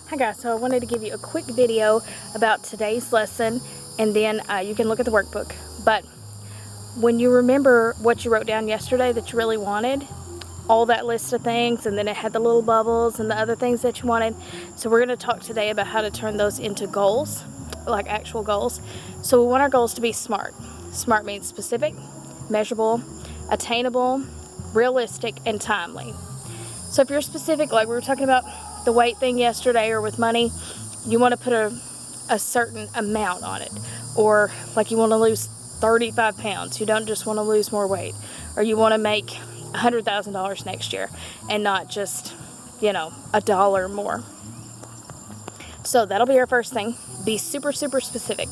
Hi guys, so I wanted to give you a quick video about today's lesson, and then you can look at the workbook. But when you remember what you wrote down yesterday that you really wanted, all that list of things, and then it had the little bubbles and the other things that you wanted. So we're going to talk today about how to turn those into goals, like actual goals. So we want our goals to be SMART. SMART means specific, measurable, attainable, realistic, and timely. So if you're specific, like we were talking about the weight thing yesterday, or with money, you want to put a certain amount on it. Or like you want to lose 35 pounds. You don't just want to lose more weight. Or you want to make $100,000 next year and not just, $1 more. So that'll be our first thing. Be super, super specific.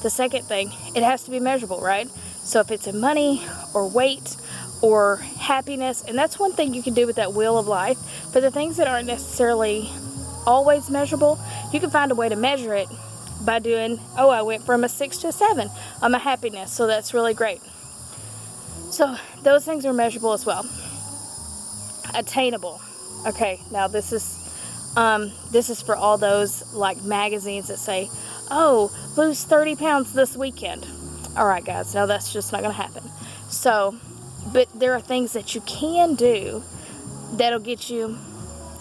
The second thing, it has to be measurable, right? So if it's in money or weight or happiness, and that's one thing you can do with that wheel of life. For the things that aren't necessarily always measurable, you can find a way to measure it by doing, I went from a 6 to a 7 on my happiness, so that's really great. So those things are measurable as well. Attainable. Okay, now this is for all those like magazines that say, lose 30 pounds this weekend. All right, guys, no, that's just not going to happen. So, but there are things that you can do that'll get you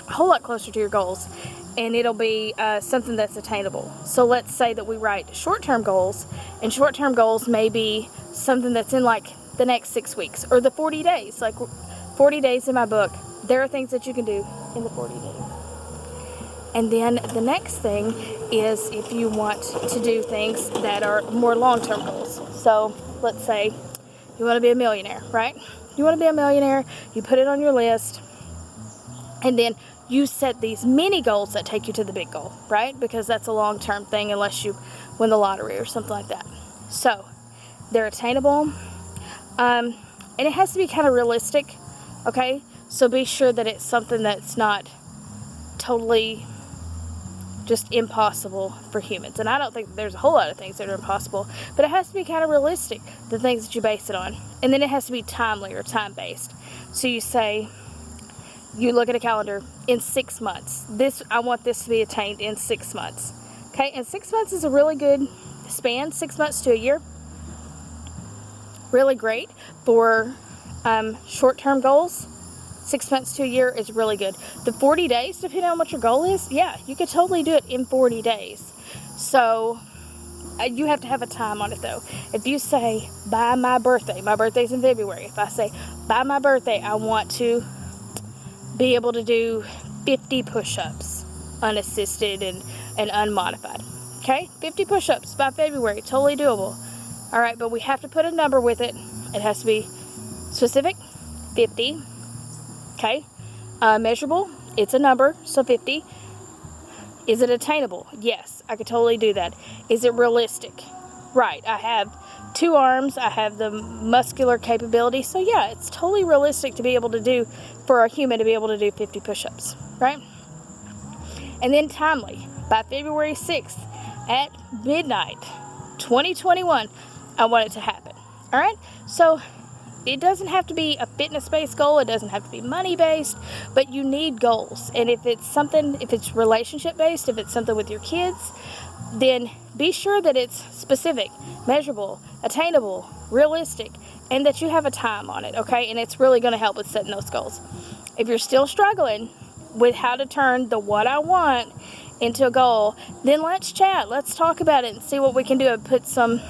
a whole lot closer to your goals, and it'll be something that's attainable. So let's say that we write short-term goals, and short-term goals may be something that's in like the next 6 weeks or the 40 days. Like 40 days in my book, there are things that you can do in the 40 days. And then the next thing is if you want to do things that are more long-term goals. So let's say you want to be a millionaire, right? You want to be a millionaire, you put it on your list, and then you set these mini goals that take you to the big goal, right? Because that's a long-term thing unless you win the lottery or something like that. So they're attainable, and it has to be kind of realistic, okay? So be sure that it's something that's not totally just impossible for humans. And I don't think there's a whole lot of things that are impossible, but it has to be kind of realistic, the things that you base it on. And then it has to be timely or time-based. So you say, you look at a calendar, in 6 months. I want this to be attained in 6 months. Okay, and 6 months is a really good span, 6 months to a year. Really great for short-term goals. 6 months to a year is really good. The 40 days, depending on what your goal is, yeah, you could totally do it in 40 days. So you have to have a time on it though. If you say, by my birthday's in February. If I say, by my birthday, I want to be able to do 50 push-ups, unassisted and unmodified. Okay, 50 push-ups by February, totally doable. All right, but we have to put a number with it. It has to be specific, 50. Okay, measurable, it's a number, so 50. Is it attainable? Yes, I could totally do that. Is it realistic? Right, I have 2 arms, I have the muscular capability, so yeah, it's totally realistic to be able to do, for a human to be able to do 50 push-ups, right? And then timely, by February 6th at midnight, 2021, I want it to happen, all right? So it doesn't have to be a fitness-based goal. It doesn't have to be money-based, but you need goals. And if it's relationship-based, if it's something with your kids, then be sure that it's specific, measurable, attainable, realistic, and that you have a time on it, okay? And it's really going to help with setting those goals. If you're still struggling with how to turn the what I want into a goal, then let's chat. Let's talk about it and see what we can do and put some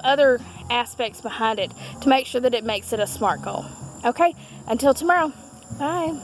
other aspects behind it to make sure that it makes it a SMART goal. Okay, until tomorrow, bye.